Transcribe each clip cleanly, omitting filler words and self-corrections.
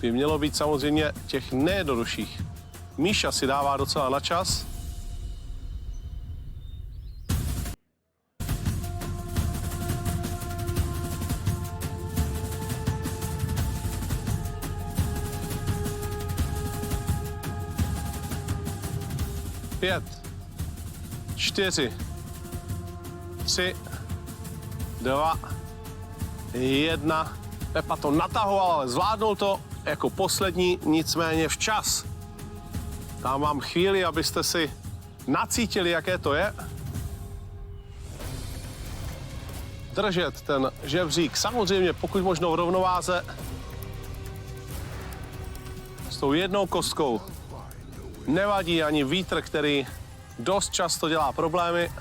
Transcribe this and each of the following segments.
by mělo být samozřejmě těch nejjednodušších. Míša si dává docela na čas. Pět, 4, 3, 2, 1. Pepa to natahoval, ale zvládnul to jako poslední, nicméně včas. Dám vám chvíli, abyste si nacítili, jaké to je. Držet ten žebřík samozřejmě pokud možno v rovnováze s tou jednou kostkou. Nevadí ani vítr, který dost často dělá problémy.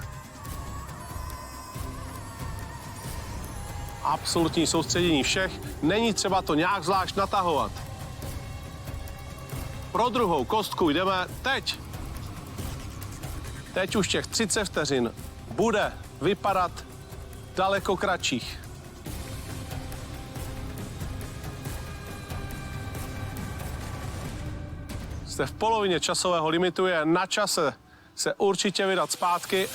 Absolutní soustředění všech. Není třeba to nějak zvlášť natahovat. Pro druhou kostku jdeme teď. Teď už těch 30 vteřin bude vypadat daleko kratších. Jste v polovině časového limitu, je na čase se určitě vydat zpátky.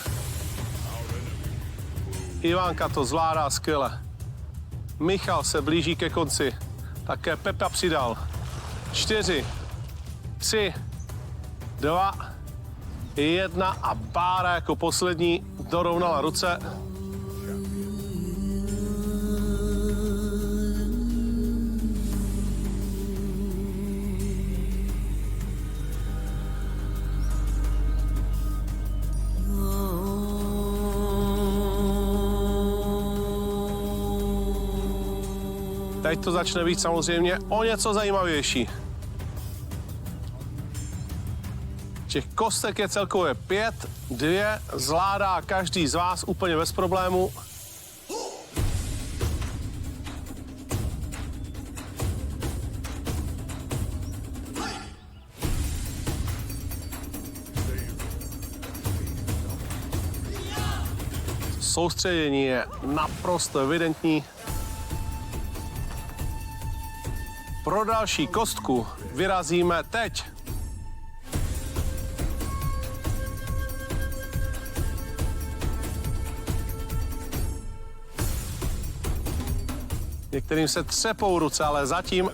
Ivanka to zvládá skvěle. Michal se blíží ke konci. Také Pepa přidal. 4, 3, 2, 1 a Bára jako poslední dorovnala ruce. Teď to začne být samozřejmě o něco zajímavější. Těch kostek je celkově 5, 2 zvládá každý z vás úplně bez problému. Soustředění je naprosto evidentní. Pro další kostku vyrazíme teď. Některým se třepou ruce, ale zatím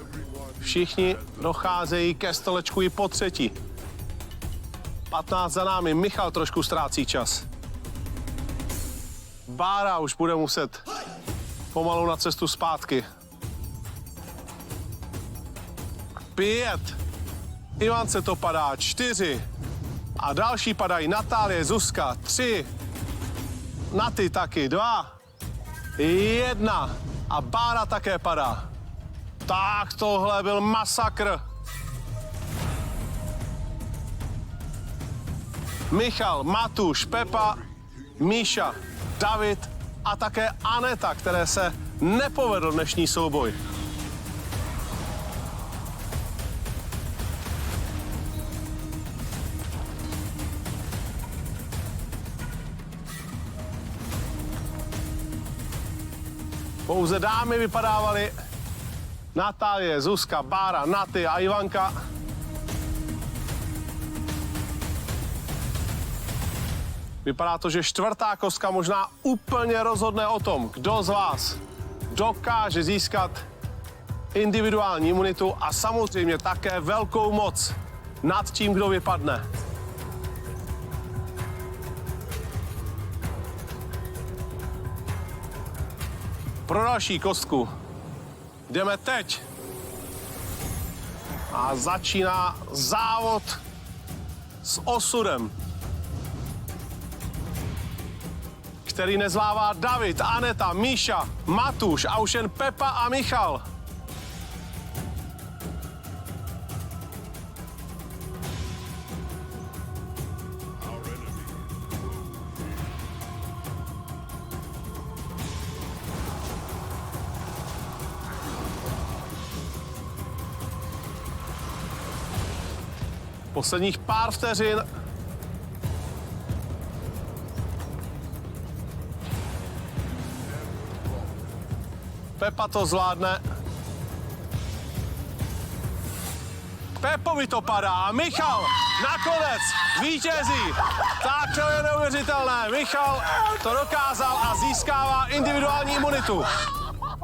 všichni docházejí ke stolečku i po třetí. 15 za námi, Michal trošku ztrácí čas. Bára už bude muset pomalu na cestu zpátky. 5. Ivance to padá 4. A další padají Natálie, Zuzka 3. Naty taky 2. 1. A Bára také padá. Tak tohle byl masakr. Michal, Matuš, Pepa, Míša, David a také Aneta, které se nepovedl dnešní souboj. Pouze dámy vypadávaly. Natálie, Zuzka, Bára, Naty a Ivanka. Vypadá to, že čtvrtá kostka možná úplně rozhodne o tom, kdo z vás dokáže získat individuální imunitu a samozřejmě také velkou moc nad tím, kdo vypadne. Pro další kostku jdeme teď. A začíná závod s osudem, který nezvládá David, Aneta, Míša, Matuš a už jen Pepa a Michal. Posledních pár vteřin. Pepa to zvládne. Pepovi to padá a Michal nakonec vítězí. Tak to je neuvěřitelné. Michal to dokázal a získává individuální imunitu.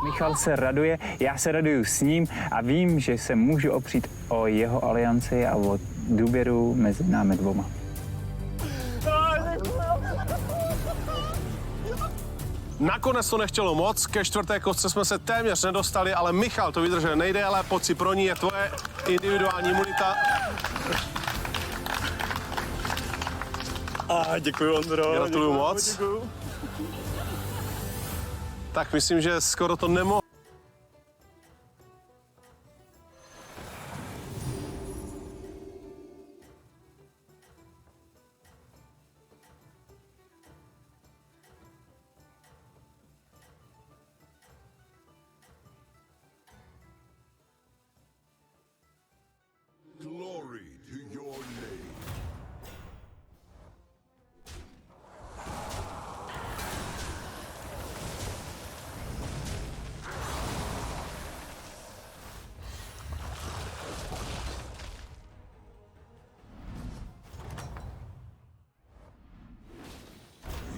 Michal se raduje, já se raduju s ním a vím, že se můžu opřít o jeho alianci a o důvěru mezi námi dvoma. Nakonec to nechtělo moc, ke čtvrté kostce jsme se téměř nedostali, ale Michal to vydržel nejdéle, pojď si pro ní, je tvoje individuální imunita. Děkuji, Ondro. Gratuluju moc. Děkuju. Tak myslím, že skoro to nemohlo. Glory to your name.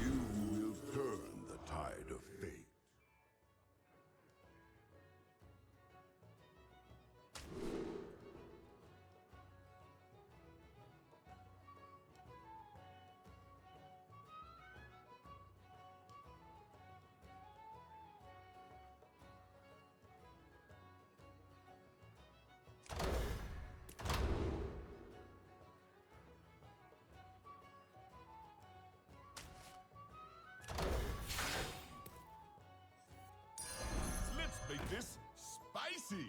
You will turn the tide of fate. Let's make this spicy.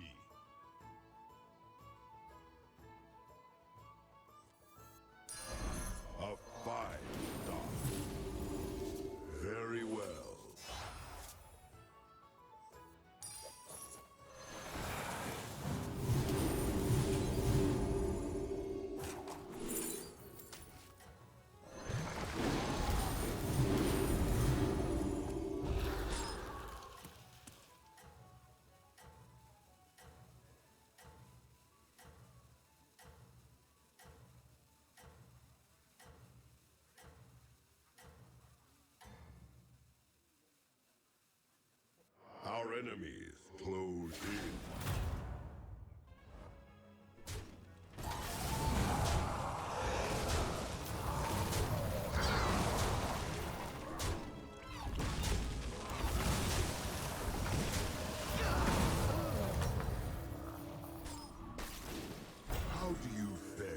A 5-star. Very well. Our enemies close in. How do you fare?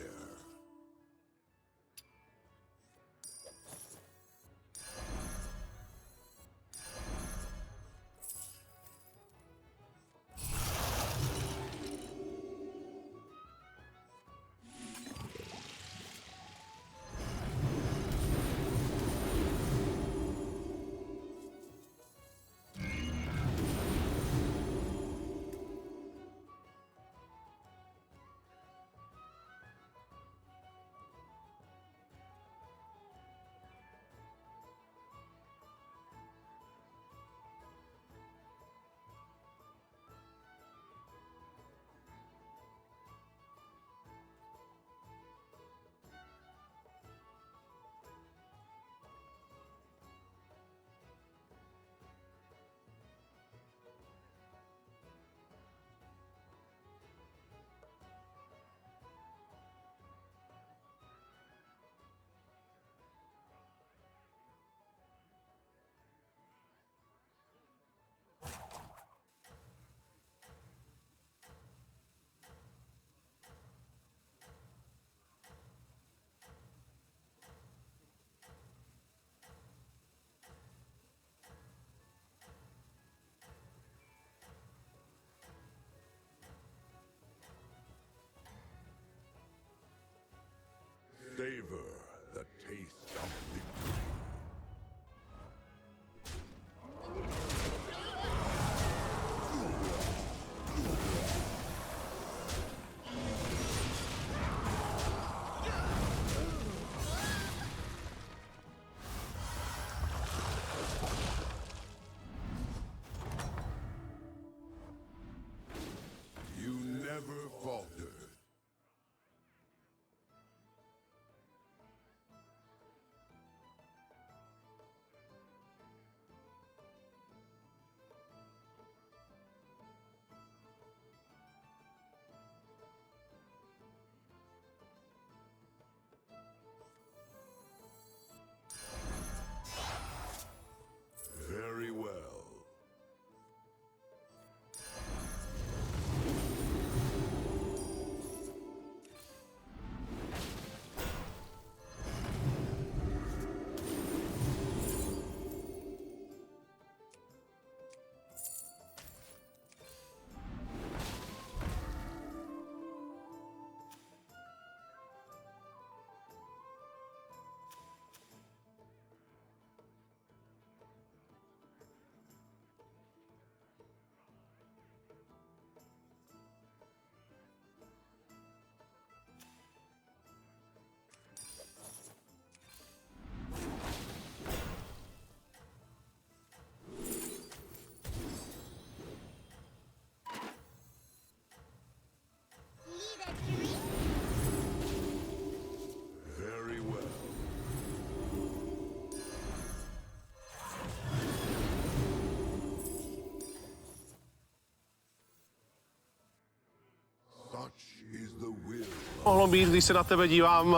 mohlo být, když se na tebe dívám,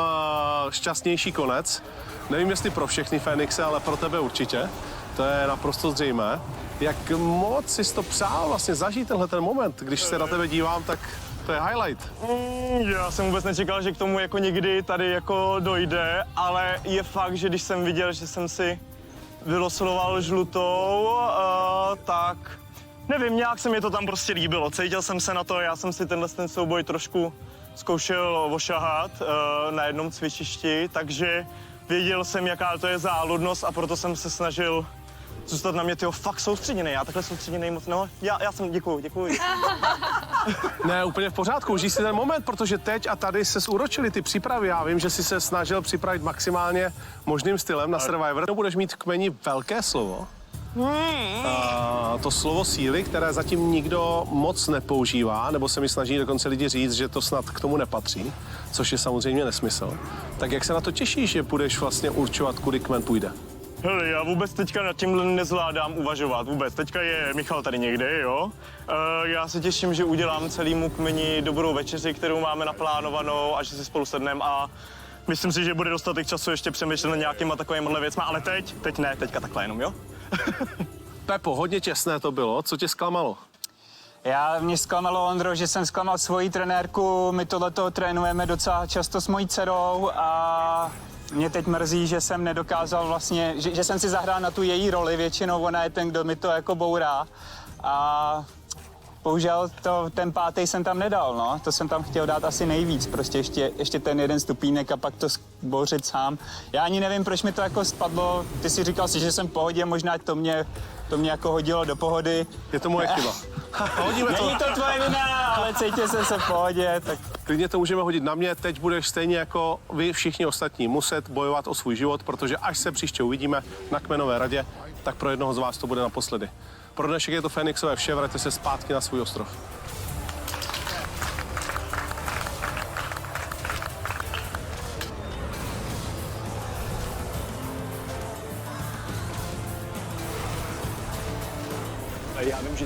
šťastnější konec. Nevím, jestli pro všechny Fénixe, ale pro tebe určitě. To je naprosto zřejmé. Jak moc jsi to přál vlastně zažít tenhle ten moment, když se na tebe dívám, tak to je highlight. Já jsem vůbec nečekal, že k tomu jako někdy tady jako dojde, ale je fakt, že když jsem viděl, že jsem si vylosoval žlutou, tak nevím, nějak se mi to tam prostě líbilo. Cítil jsem se na to, já jsem si ten souboj trošku zkoušel ošahat na jednom cvičišti, takže věděl jsem, jaká to je záludnost a proto jsem se snažil zůstat na mě, tyho, fakt soustředěný. Já takhle soustředěný moc, no, já jsem, děkuju. Ne, úplně v pořádku, užij si ten moment, protože teď a tady se uročily ty přípravy. Já vím, že jsi se snažil připravit maximálně možným stylem na Survivor. Budeš mít v kmeni velké slovo. To slovo síly, které zatím nikdo moc nepoužívá, nebo se mi snaží dokonce lidi říct, že to snad k tomu nepatří, což je samozřejmě nesmysl. Tak jak se na to těšíš, že budeš vlastně určovat, kudy kmen půjde? Hele, já vůbec teďka nad tímhle nezvládám uvažovat, vůbec. Teďka je Michal tady někde, jo? Já se těším, že udělám celému kmeni dobrou večeři, kterou máme naplánovanou a že si spolu sedneme a myslím si, že bude dostatek času ještě přemýšlet nad nějakýma takovýmhle věcma, ale teď ne, teďka takhle jenom, jo? Pepo, hodně těsné to bylo, co tě zklamalo? Mě zklamalo, Ondro, že jsem zklamal svoji trenérku, my tohleto trénujeme docela často s mojí dcerou a mě teď mrzí, že jsem nedokázal vlastně, že jsem si zahrál na tu její roli, většinou ona je ten, kdo mi to jako bourá a bohužel ten pátý jsem tam nedal, no. To jsem tam chtěl dát asi nejvíc, prostě ještě ten jeden stupínek a pak to bouřit sám. Já ani nevím, proč mi to jako spadlo, ty si říkal si, že jsem v pohodě, možná to mě jako hodilo do pohody. Je to moje chyba. Hodíme to. Není to tvoje vina, ale cítil jsem se v pohodě, tak... Klidně to můžeme hodit na mě, teď budeš stejně jako vy všichni ostatní muset bojovat o svůj život, protože až se příště uvidíme na kmenové radě, tak pro jednoho z vás to bude naposledy. Pro dnešek je to Fénixové vše, vraťte se zpátky na svůj ostrov. Já vím,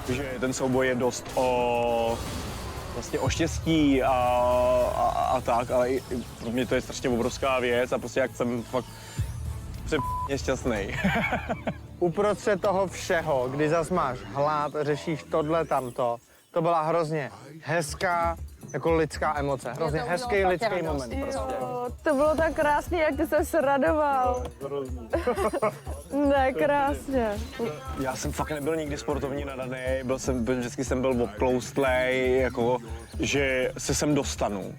že ten souboj je dost o štěstí a tak, ale i pro mě to je strašně obrovská věc a prostě jak jsem fakt šťastný. Uprostřed toho všeho, kdy zas máš hlad, řešíš tohle, tamto, to byla hrozně hezká, jako lidská emoce. Hrozně hezký lidský moment prostě. Jo, to bylo tak krásně, jak ty se radoval. Ne, krásně. Já jsem fakt nebyl nikdy sportovní nadaný, vždycky jsem byl obkloustlej, jako, že se sem dostanu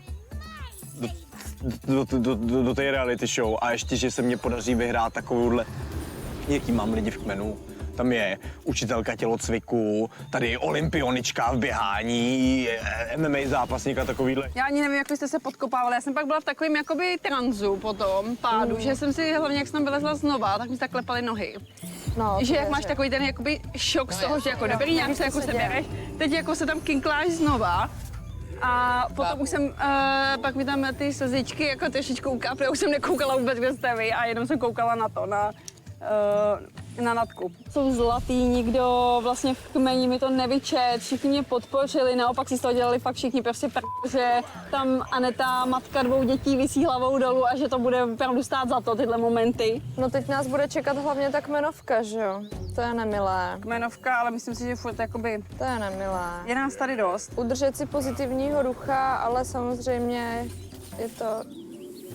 do té reality show a ještě, že se mně podaří vyhrát takovouhle, jaký mám lidi v kmenu. Tam je učitelka tělocviku, tady je olympionička v běhání, MMA zápasník a takovýhle. Já ani nevím, jak vy jste se podkopávali. Já jsem pak byla v takovém jakoby tranzu po tom pádu, že jsem si hlavně, jak jsem vylezla znova, tak mi tak klepaly nohy. No, že jak máš takový ten jakoby šok z toho, že jako dobrý, nějak se jako sebereš, teď jako se tam kinkláš znova. A potom už jsem, pak mi tam ty slzičky jako trošičku ukáply, už jsem nekoukala vůbec, kde jste vy a jenom jsem koukala na to, na Natku. Jsou zlatý, nikdo vlastně v kmeni mi to nevyčet, všichni mě podpořili, naopak si z toho dělali fakt všichni prostě že tam Aneta, matka 2 dětí, visí hlavou dolů a že to bude opravdu stát za to, tyhle momenty. No teď nás bude čekat hlavně ta kmenovka, že jo? To je nemilé. Kmenovka, ale myslím si, že furt jakoby To je nemilé. je nás tady dost. Udržet si pozitivního ducha, ale samozřejmě je to...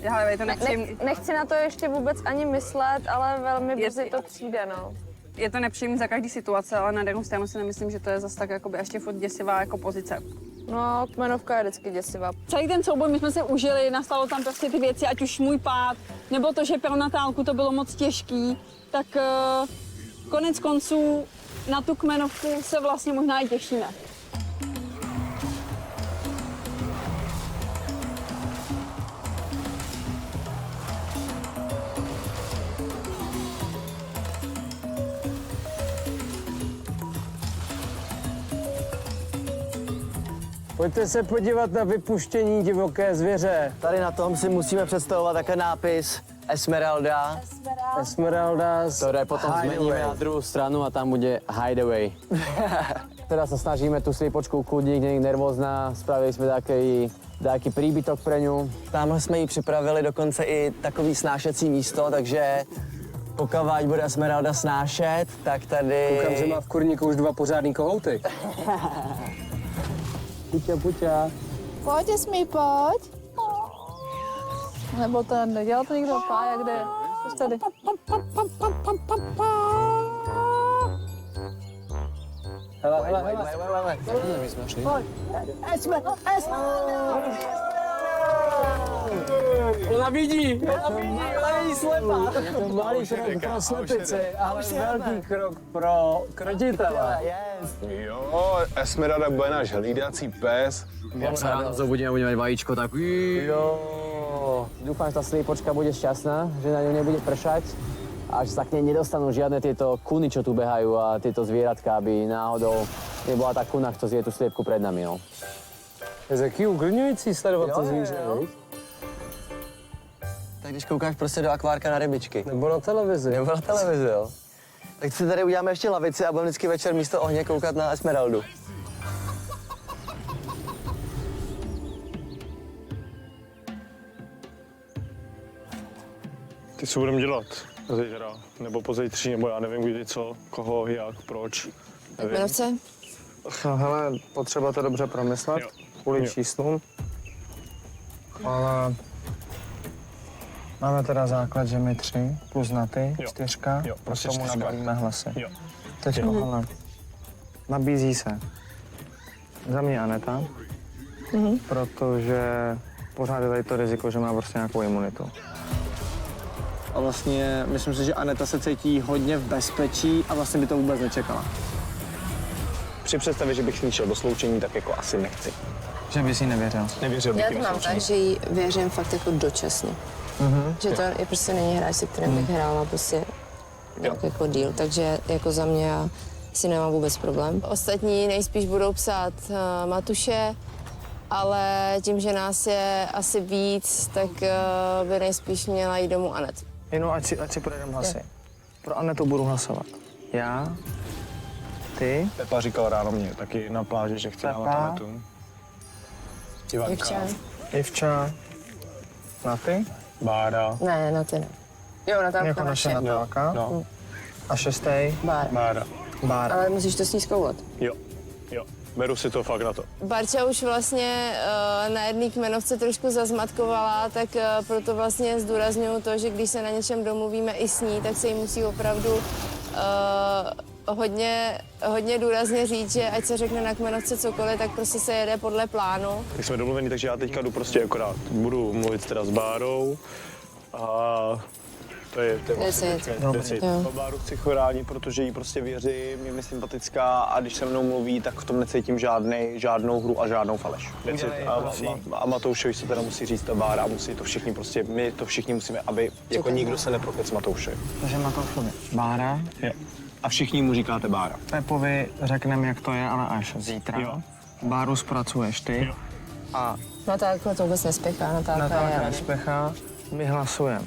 Hele, je to nepříjemný. Nechci na to ještě vůbec ani myslet, ale velmi brzy to přijde, no. Je to nepříjemný za každý situace, ale na druhou stranu si nemyslím, že to je zase tak jakoby ještě furt děsivá jako pozice. No, kmenovka je vždycky děsivá. Celý ten souboj my jsme si užili, nastalo tam prostě ty věci, ať už můj pád, nebo to, že pro Natálku to bylo moc těžký, tak konec konců na tu kmenovku se vlastně možná i těšíme. Pojďte se podívat na vypuštění divoké zvěře. Tady na tom si musíme představovat také nápis Esmeralda. Esmeralda. To jde potom změníme na druhou stranu a tam bude Hideaway. Teraz sa snažíme tú sliepočku ukludniť, nie je nervózna. Spravili sme taký príbytok pre ňu. Tamhle jsme jí připravili dokonce i takový snášecí místo, takže pokud bude Esmeralda snášet, tak tady... Koukám, že má v kurníku už 2 pořádný kohouty. Puťa. Pojď, Esmí, pojď. Nebo ten, dělal to někdo? Pája, kde je? Jsi tady. Hele. Pojď. Esme. Ona vidí slepá. Je to malý krok pro slepici, ale velký krok pro krotitele. Jo, Esmeralda bude náš hlídací pes. Jak sa ráno zobudíme a budeme mať vajíčko, tak jo. Dúfam, že tá sliepočka bude šťastná, že na ňu nebude pršať a že sa k nej nedostanú žiadne tieto kuny, čo tu behajú a tieto zvieratka, aby náhodou nebola tá kuna, kto zje tú sliepku pred nami, no. Je taký uklidňující sledovat to zvíře, viď? Tak když koukáš prostě do akvárka na rybičky. Nebo na televizi. Nebo na televizi, jo. Tak si tady uděláme ještě lavici a budeme vždycky večer místo ohně koukat na Esmeraldu. Ty co budeme dělat zítra, nebo pozítří, nebo já nevím kdy, co, koho, jak, proč. Jmenovce? No, hele, potřeba to dobře promyslet, Jo. kvůli Jo. číslům. Ale máme teda základ, že my 3 plus na ty, Jo. 4, Jo, a prostě tomu 4. nabalíme hlasy. Jo. Teďko, hele, nabízí se za mě Aneta, protože pořád je tady to riziko, že má prostě nějakou imunitu. A vlastně myslím si, že Aneta se cítí hodně v bezpečí a vlastně by to vůbec nečekala. Při představě, že bych s ní šel do sloučení, tak jako asi nechci. Že bys jí nevěřil. Nevěřil bych Já jí to na mám sloučení. tak, že jí věřím fakt jako dočasně. Že to je prostě není hráč, se kterým bych hrála prostě nějak jako díl. Takže jako za mě já si nemám vůbec problém. Ostatní nejspíš budou psát Matuše, ale tím, že nás je asi víc, tak by nejspíš měla jít domů Anet. Jenom ať si projedeme hlasy. Pro Anetu budu hlasovat. Já, ty, Pepa říkal ráno mě taky na pláži, že chce Pepa. dávat Anetu. Děvča? Ivča, na ty, Bára. Ne, na ty ne. Jo, Natálka jako naše Natálka. No, A 6. Bára. Bára. Bára. Ale musíš to s ní zkoumat. Jo. Beru si to fakt na to. Barča už vlastně na jedné kmenovce trošku zazmatkovala, tak proto vlastně zdůrazňuju to, že když se na něčem domluvíme i s ní, tak se jí musí opravdu hodně důrazně říct, že ať se řekne na kmenovce cokoliv, tak prostě se jede podle plánu. Tak jsme domluveni, takže já teďka jdu prostě akorát. Budu mluvit teda s Bárou a to je vlastně Decid. Jo. Báru chci chránit, protože jí prostě věřím, je mi sympatická a když se mnou mluví, tak v tom necítím žádnou hru a žádnou faleš. A Matoušovi se teda musí říct ta Bára, musí to všichni prostě, my to všichni musíme, aby jako nikdo se neprokec Matouše. Takže Matoušovi. Bára. Jo. A všichni mu říkáte Bára. Pepovi řekneme, jak to je, ale až zítra. Jo. Báru zpracuješ ty. Jo. A Natálka to vůbec nespěchá, Natálka Natálka je... nespěchá, my hlasujeme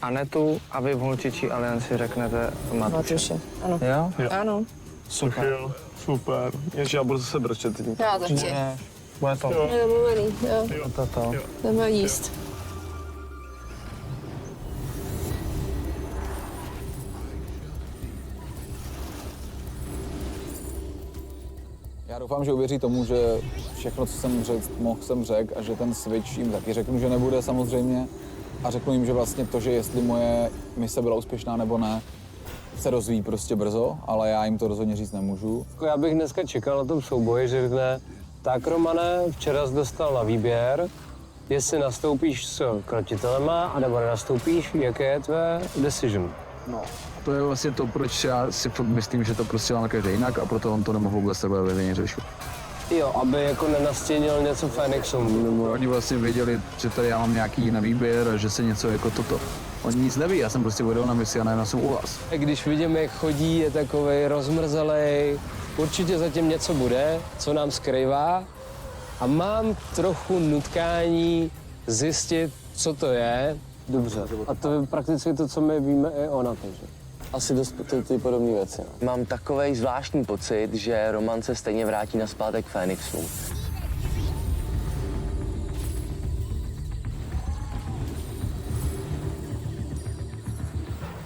Anetu a vy v Holčičí alianci řeknete Matuše. Matuše, ano. Jo? Ano. Super. Super. Ježiš, já budu zase brčet tím. Já taky. Bude to. Je domluvený, jo. Toto. Jdeme jíst. Já doufám, že uvěří tomu, že všechno, co jsem řekl, jsem řekl a že ten switch jim taky řeknu, že nebude samozřejmě. A řeknu jim, že vlastně to, že jestli moje mise byla úspěšná nebo ne, se dozví prostě brzo, ale já jim to rozhodně říct nemůžu. Já bych dneska čekal na tom souboji, že řekne, tak Romane, včera jsi dostal na výběr, jestli nastoupíš s krotitelema, anebo nenastoupíš, jaké je tvé decision. No. To je vlastně to, proč já si myslím, že to prostě máme každý jinak a proto on to nemohl vůbec takhle veřejně řešit. Jo, aby jako nenastínil něco Fénixům. Nebo oni vlastně věděli, že tady já mám nějaký na výběr a že se něco jako toto. Oni nic neví, já jsem prostě odjel na misi a najednou jsem u vás. Když vidím, jak chodí, je takovej rozmrzelej, určitě zatím něco bude, co nám skrývá. A mám trochu nutkání zjistit, co to je. Dobře. A to je prakticky to, co my víme i ona, takže. Asi dost ty podobné věci. No. Mám takovej zvláštní pocit, že Roman se stejně vrátí nazpátek Fénixu.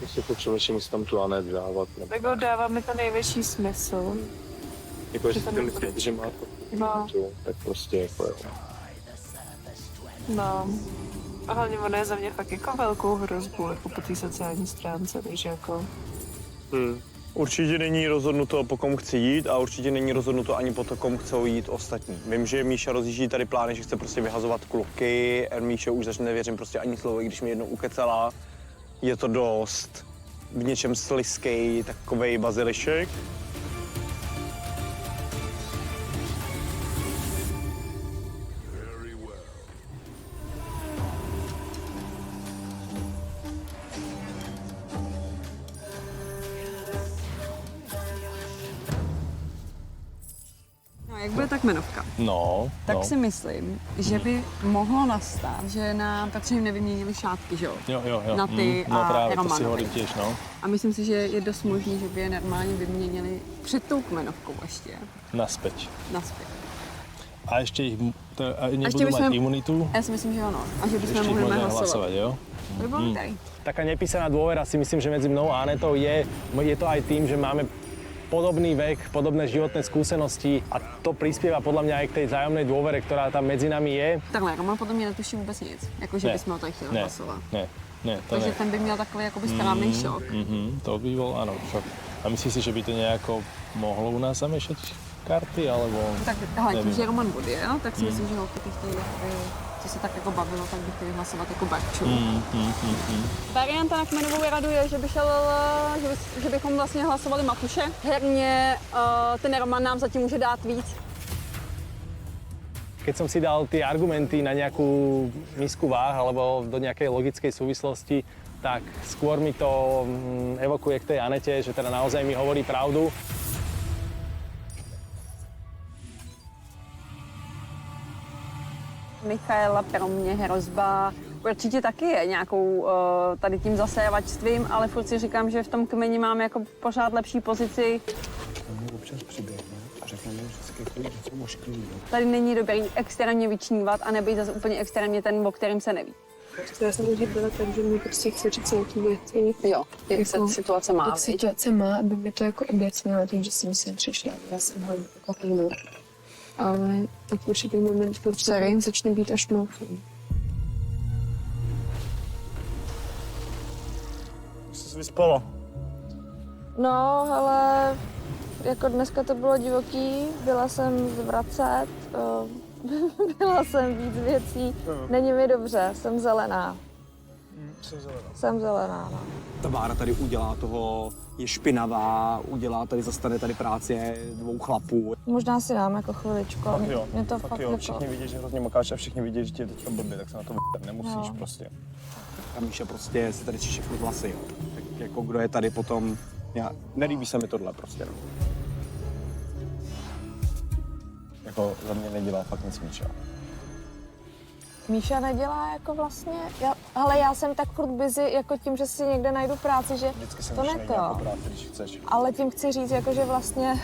Ještě potřebujeme si tam tu Anet dávat. Tak ho dává mi to největší smysl. Jako, že ten cít, že má No. to, tak prostě jako jo. No. A hlavně ono je za mě fakt jako velkou hrozbu, jako po té sociální stránce, takže jako... Určitě není rozhodnuto, po kom chci jít a určitě není rozhodnuto ani po to, kom chcou jít ostatní. Vím, že Míša rozjíždí tady plány, že chce prostě vyhazovat kluky. Míše už začne nevěřím prostě ani slovo, i když mi jednou ukecala. Je to dost v něčem slizkej takovej bazilišek. No, jak bude ta kmenovka? No, Tak si myslím, že by mohlo nastat, že na Petře jim nevyměnili šátky, že jo? Jo. Na ty no a právě, to si Romanovi. hodím těž, no. A myslím si, že je dost možný, že by je normálně vyměnili před tou kmenovkou ještě. Naspäť. Naspět. A ještě jich, nebudou ještě bychom- mít imunitu? Já si myslím, že ano. A že bychom Ještě jich mohli možná hlasovat. hlasovat, jo? To by bylo tady. Taká nepísaná dôvera si myslím, že medzi mnou a Anetou je to aj tým, že máme podobný vek, podobné životné skúsenosti a to prispieva podľa mňa aj k tej vzájomnej dôvere, ktorá tam medzi nami je. Takhle, Roman potom mě netuší vůbec nic. Jako, že Ne. bychom ho tady chtěli Ne, hlasovat. ne, to Takže ne. ten by měl takový jakoby správný šok. To by bol, áno, šok. A myslíš si, že by to nejako mohlo u nás zamiešať karty, alebo... Tak hele, tím, nevím. že Roman odjel, tak si myslím, že holky ty chtějí, co se tak jako bavilo, tak by chtěli hlasovat jako Barču. Varianta na kmenovou radu je, že bychom vlastně hlasovali Matuše. Herně ten Roman nám zatím může dát víc. Keď som si dal tie argumenty na nejakú misku váh alebo do nejakej logickej súvislosti, tak skôr mi to evokuje k tej Anete, že teda naozaj mi hovorí pravdu. Michaela pro mě hrozba určitě taky je nějakou tady tím zasévačstvím, ale furt si říkám, že v tom kmeni máme jako pořád lepší pozici. Občas přiběhne a řekne mi vždycky, že jsou mošklivý. Tady není dobrý extrémně vyčnívat a nebýt zase úplně extrémně ten, o kterým se neví. Já jsem už byla tak, že mi prostě chce říct nějaký věci. Jo, jak se situace má, Jak situace má, aby mi to jako objasnila tím, že jsem si přišla. Já jsem ho jako jinou. Ale tak určitý moment prostě začne být až moc. Jsi se vyspala? No, hele, jako dneska to bylo divoký, byla jsem zvracet, byla jsem víc věcí, není mi dobře, jsem zelená. Jsem zelená, no. Ta Bára tady udělá toho, je špinavá, udělá tady, zastane tady práce 2 chlapů. Možná si dám jako chviličku, ale mě to fakt jako... Všichni vidí, že hrozně makáš a všichni vidí, že ti je teďka blbě, tak se na to nemusíš No. prostě. A Míša prostě si tady čiše furt vlasy, jo. Tak jako kdo je tady potom, nelíbí se mi tohle prostě, no. Jako za mě nedělá fakt nic Míša. Míša nedělá jako vlastně, já jsem tak furt busy jako tím, že si někde najdu práci, že Vždycky se to můžeš ne najít nějakou to. práci, když chceš. Ale tím chci říct, jako, že vlastně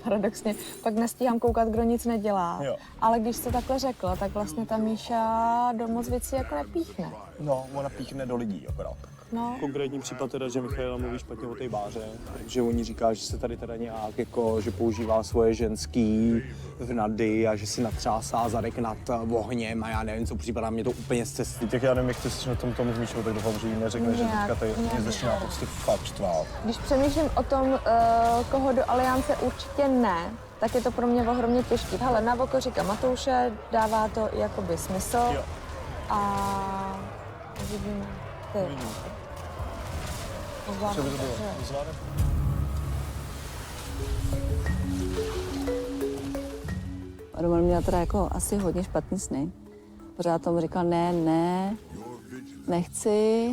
paradoxně pak nestíhám koukat, kdo nic nedělá. Jo. Ale když jsi to takhle řekla, tak vlastně ta Míša do moc věcí jako nepíchne. No, ona píchne do lidí akorát. No. Konkrétní případ teda, že Michaela mluví špatně o té Báře, že oni říká, že se tady teda nějak jako, že používá svoje ženský vnady a že si natřásá zadek nad ohněm a já nevím, co připadá mě to úplně z cesty. Tak já nevím, jak ty jsi na tom s Míšou, tak doufám, že jí neřekne, že teďka tady mě začíná prostě fakt štvát. Když přemýšlím o tom, koho do Aliance určitě ne, tak je to pro mě ohromně těžký. Hele, na oko říkám Matouše, dává to jakoby smysl Jo. a uvidíme. Ty. Co by to bylo? Zvládne? Roman měl teda jako asi hodně špatný sny. Pořád tomu říkal ne, nechci.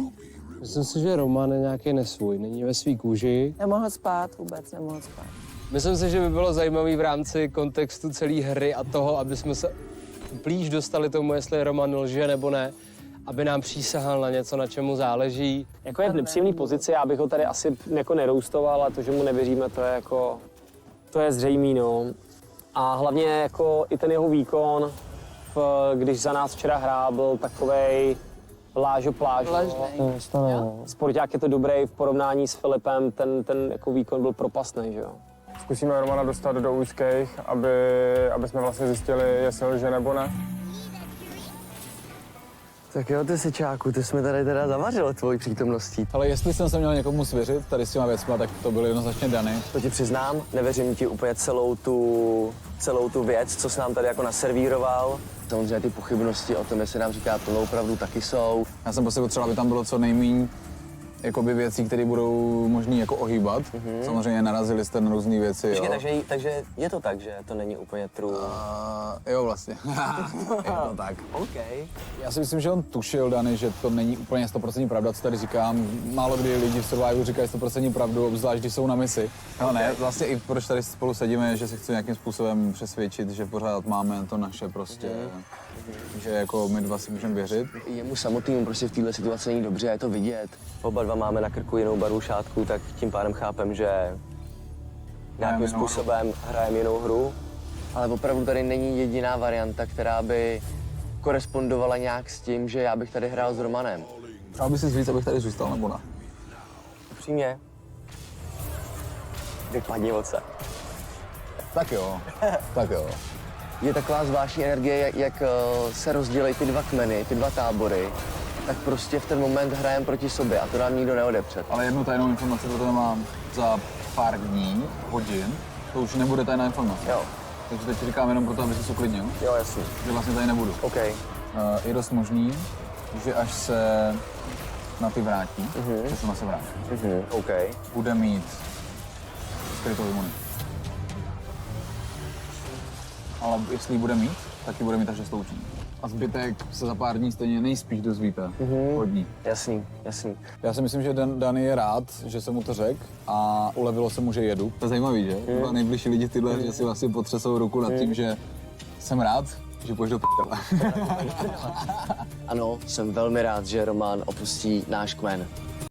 Myslím si, že Roman je nějaký nesvůj, není ve svý kůži. Nemohl spát vůbec, nemohl spát. Myslím si, že by bylo zajímavý v rámci kontextu celé hry a toho, aby jsme se blíž dostali tomu, jestli Roman lže nebo ne, aby nám přísahal na něco, na čemu záleží. Jako je v nepříjemné pozici, já bych ho tady asi jako neroustoval a to, že mu nevěříme, to je jako, to je zřejmý, no. A hlavně jako i ten jeho výkon, když za nás včera hrál, byl takovej plážo. Sporták je to dobrý v porovnání s Filipem, ten jako výkon byl propastný, že jo. Zkusíme Romana dostat do úzkých, aby jsme vlastně zjistili, jestli lže nebo ne. Tak jo, ty sečáku, ty jsi mi tady teda zavařil tvojí přítomností. Ale jestli jsem se měl někomu svěřit tady s těma věcma, tak to bylo jednoznačně Dany. To ti přiznám, nevěřím ti úplně celou tu věc, co jsi nám tady jako naservíroval. Samozřejmě ty pochybnosti o tom, jestli nám říká plnou pravdu, taky jsou. Já jsem prostě potřeboval, aby tam bylo co nejméně jakoby věcí, které budou možný jako ohýbat. Samozřejmě narazili jste na různé věci, jo. Takže je to tak, že to není úplně true. Jo, vlastně. Je to tak. OK. Já si myslím, že on tušil, Dany, že to není úplně 100% pravda, co tady říkám. Málo kdy lidi v Survivoru říkají 100% pravdu, obzvlášť když jsou na misi. Ale ne, vlastně i proč tady spolu sedíme, že se chci nějakým způsobem přesvědčit, že pořád máme to naše prostě. Že jako my dva si můžeme věřit. Jemu samotnému prostě v této situaci není dobře, je to vidět. Oba dva máme na krku jinou barvu šátku, tak tím pádem chápem, že nějakým způsobem hrajeme jinou hru. Ale opravdu tady není jediná varianta, která by korespondovala nějak s tím, že já bych tady hrál s Romanem. Přál by si říct, abych tady zůstal, nebo ne? Upřímně. Vypadni oce. Tak jo, tak jo. Je taková zvláštní energie, jak se rozdělejí ty dva kmeny, ty dva tábory, tak prostě v ten moment hrajeme proti sobě a to nám nikdo neodepře. Ale jednu tajnou informaci pro to mám za pár dní, hodin, to už nebude tajná informace. Jo. Takže teď ti říkám jenom proto, aby jsi uklidnil. Jo, jasně. Že vlastně tady nebudu. OK. Je dost možný, že až se na ty vrátí, že se na se vrátí, OK. bude mít skrytou imunitu. Ale jestli ji bude mít, tak ji bude mít až do sloučení. A zbytek se za pár dní stejně nejspíš dozvíte. Hodní. Jasný. Já si myslím, že Dany je rád, že jsem mu to řekl a ulevilo se mu, že jedu. To je zajímavý, že? Dva nejbližší lidi tyhle, že si vlastně potřesou ruku nad tím, že jsem rád, že půjdeš do p***le. Ano, jsem velmi rád, že Roman opustí náš kmen.